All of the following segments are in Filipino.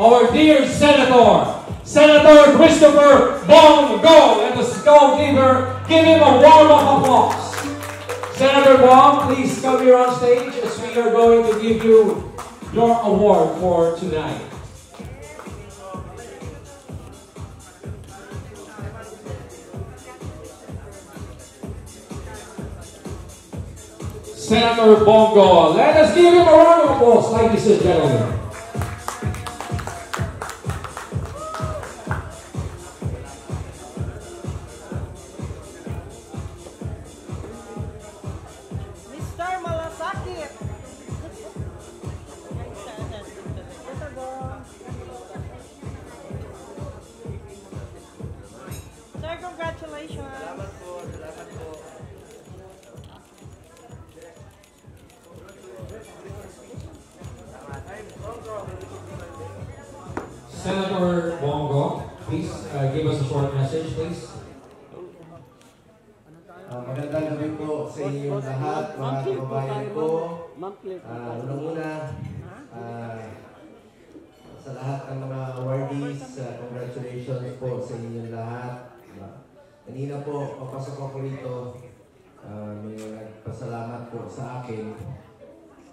our dear Senator, Senator Christopher Bongo. Let us go give him a warm of applause. Senator Bong, please come here on stage as we are going to give you your award for tonight. Senator Bongo, let us give him a round of applause, ladies and gentlemen. Senator Bongo, please give us a short message, please. Magandang gabi po sa inyong lahat, mga kababayan ko. Unang-una, sa lahat ng mga awardees, congratulations po sa inyong lahat. Kanina po, papasok ako rito, may nagpasalamat po sa akin.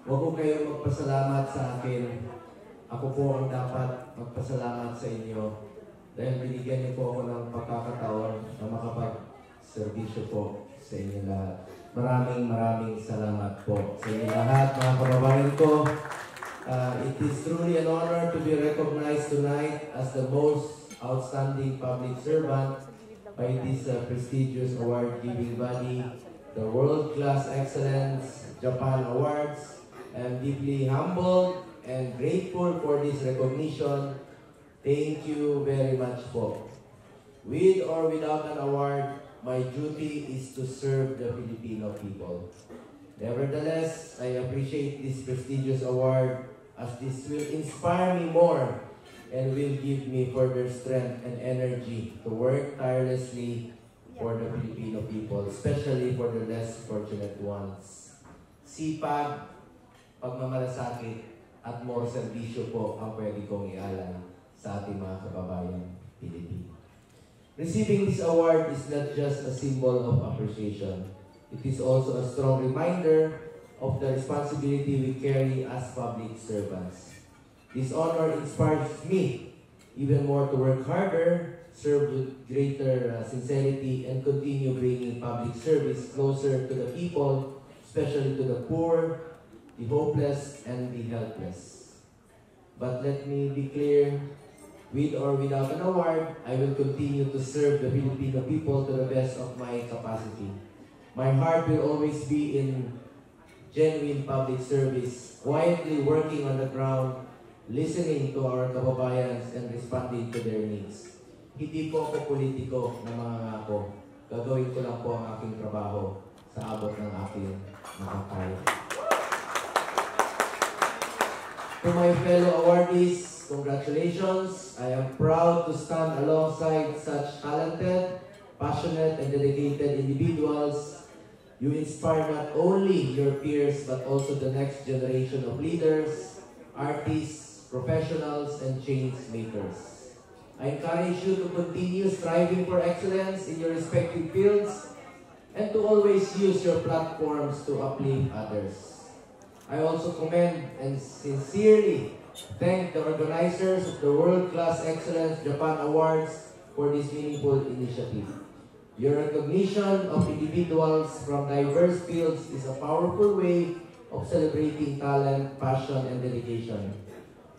Huwag po kayong magpasalamat sa akin. Ako po ang dapat magpasalamat sa inyo dahil binigyan niyo po ako ng pagkakataon na makapag-servisyo po sa inyo lahat. Maraming salamat po sa inyo lahat, mga kababayan ko. It is truly an honor to be recognized tonight as the most outstanding public servant by this prestigious award-giving body, the World Class Excellence Japan Awards. I am deeply humbled and grateful for this recognition. Thank you very much po. With or without an award, my duty is to serve the Filipino people. Nevertheless, I appreciate this prestigious award as this will inspire me more and will give me further strength and energy to work tirelessly for the Filipino people, especially for the less fortunate ones. Sipag, pagmamalasakit, at more servisyo po ang pwede kong ialam sa ating mga kababayan Pilipino. Receiving this award is not just a symbol of appreciation. It is also a strong reminder of the responsibility we carry as public servants. This honor inspires me even more to work harder, serve with greater sincerity, and continue bringing public service closer to the people, especially to the poor, the hopeless, and the helpless. But let me be clear, with or without an award, I will continue to serve the Filipino people to the best of my capacity. My heart will always be in genuine public service, quietly working on the ground, listening to our kababayans and responding to their needs. Hindi po ako politiko na mangangako. Gagawin ko lang po ang aking trabaho sa abot ng aking makakaya. To my fellow awardees, congratulations. I am proud to stand alongside such talented, passionate, and dedicated individuals. You inspire not only your peers but also the next generation of leaders, artists, professionals, and change makers. I encourage you to continue striving for excellence in your respective fields and to always use your platforms to uplift others. I also commend and sincerely thank the organizers of the World Class Excellence Japan Awards for this meaningful initiative. Your recognition of individuals from diverse fields is a powerful way of celebrating talent, passion, and dedication.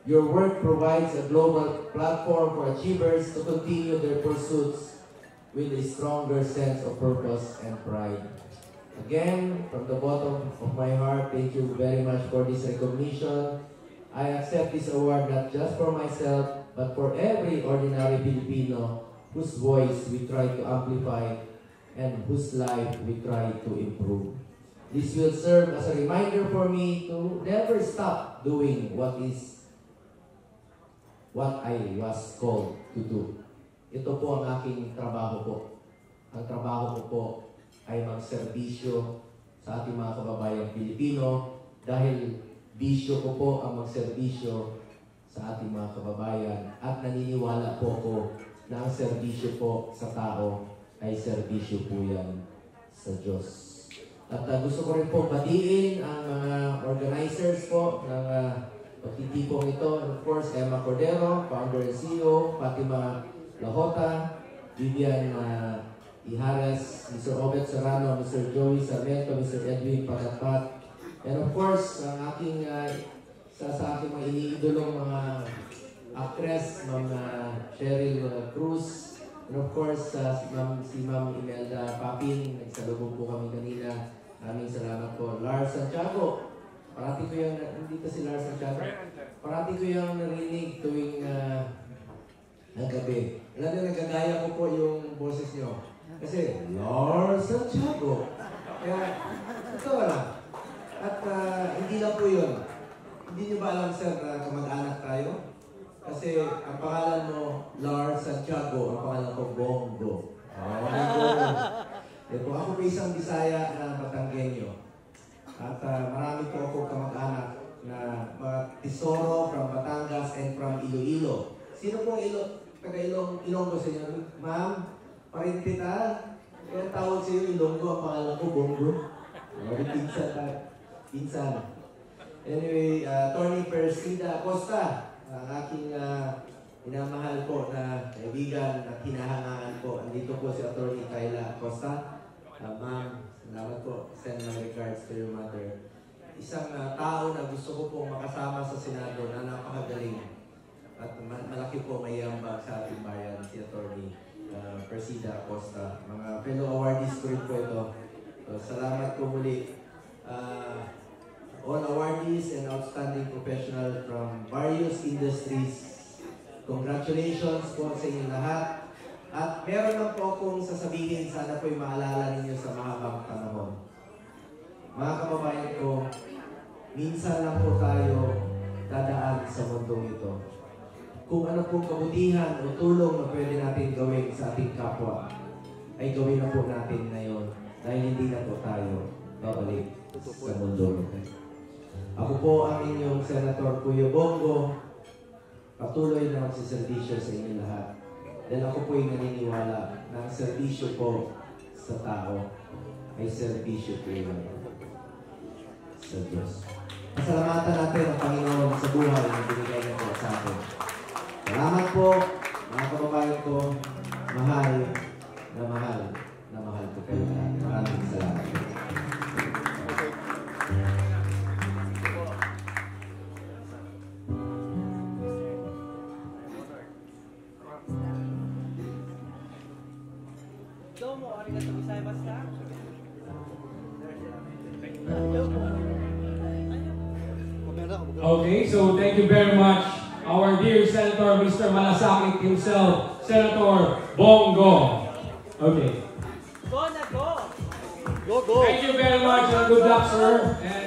Your work provides a global platform for achievers to continue their pursuits with a stronger sense of purpose and pride. Again, from the bottom of my heart, thank you very much for this recognition. I accept this award not just for myself, but for every ordinary Filipino whose voice we try to amplify and whose life we try to improve. This will serve as a reminder for me to never stop doing what I was called to do. Ito po ang aking trabaho po. Ang trabaho ko po ay magserbisyo sa ating mga kababayang Pilipino dahil bisyo ko po ang magserbisyo sa ating mga kababayan at naniniwala po ako na ang serbisyo po sa tao ay serbisyo po yan sa Diyos. At gusto ko rin po batiin ang mga organizers po ng pagtitipong ito. And of course, Emma Cordero, founder and CEO, Fatima Lahota, Vivian Ihares, Mr. Obet Serrano, Mr. Joey Sarmiento, Mr. Edwin Pagapat, and of course, ang aking sa aking mga iniidolong mga actress, Ma'am Cheryl Cruz, and of course, si Ma'am Imelda Papin, nagsalubong po kami kanina. Maraming salamat po. Lars Santiago, parati ko yung, hindi kasi Lars Santiago, parati ko yung narinig tuwing gabi. Alam niyo, nagkagaya ko po yung boses niyo. Kasi, Lars Santiago. Kaya, ito lang. At hindi lang po yun. Hindi niyo ba alam, sir, na kamag-anak tayo? Kasi ang pangalan mo, Lars Santiago, ang pangalan ko, Bongo. Po, ako po isang Bisaya na Batanggenyo. At marami po ako kamag-anak na mga Tesoro from Batangas and from Iloilo. Sino pong taga-Ilonggo sa inyo? Ma'am, parintita. Kaya tawag sa iyo Ilonggo, ang pangalan ko, Bongo. Pinsan. Anyway, Tony Persida Acosta, ang aking minamahal po na kaibigan at hinahangaan po. Andito po si Atty. Kayla Acosta. Ma'am, salamat po. Send my regards to your mother. Isang tao na gusto ko pong makasama sa Senado na napakagaling. At malaki po may ambag sa ating bayan, si Atty. Persida Acosta. Mga fellow awardees ko rin po ito. So, salamat po muli. All awardees and outstanding professional from various industries. Congratulations po sa inyong lahat. At meron lang po akong sasabihin, sana po'y maalala ninyo sa mahabang panahon. Mga kababayan ko, minsan lang po tayo dadaan sa mundong ito. Kung ano pong kabutihan o tulong na pwede natin gawin sa ating kapwa, ay gawin na po natin ngayon dahil hindi na po tayo babalik sa mundo. Ako po ang inyong Senator Kuya Bongo, patuloy na magsiservisyo sa inyo lahat. Dahil ako po'y naniniwala na ang serbisyo po sa tao ay serbisyo po yun sa Diyos. Pasalamatan natin ang Panginoon sa buhay na binigay niyo po sa atin. Salamat po, mga kababayan ko, mahal na mahal ko kayo lahat. Maraming salamat. Okay, so thank you very much, our dear Senator, Mr. Malasakit himself, Senator Bongo. Okay. Go na go! Go, go! Thank you very much and good luck, sir. And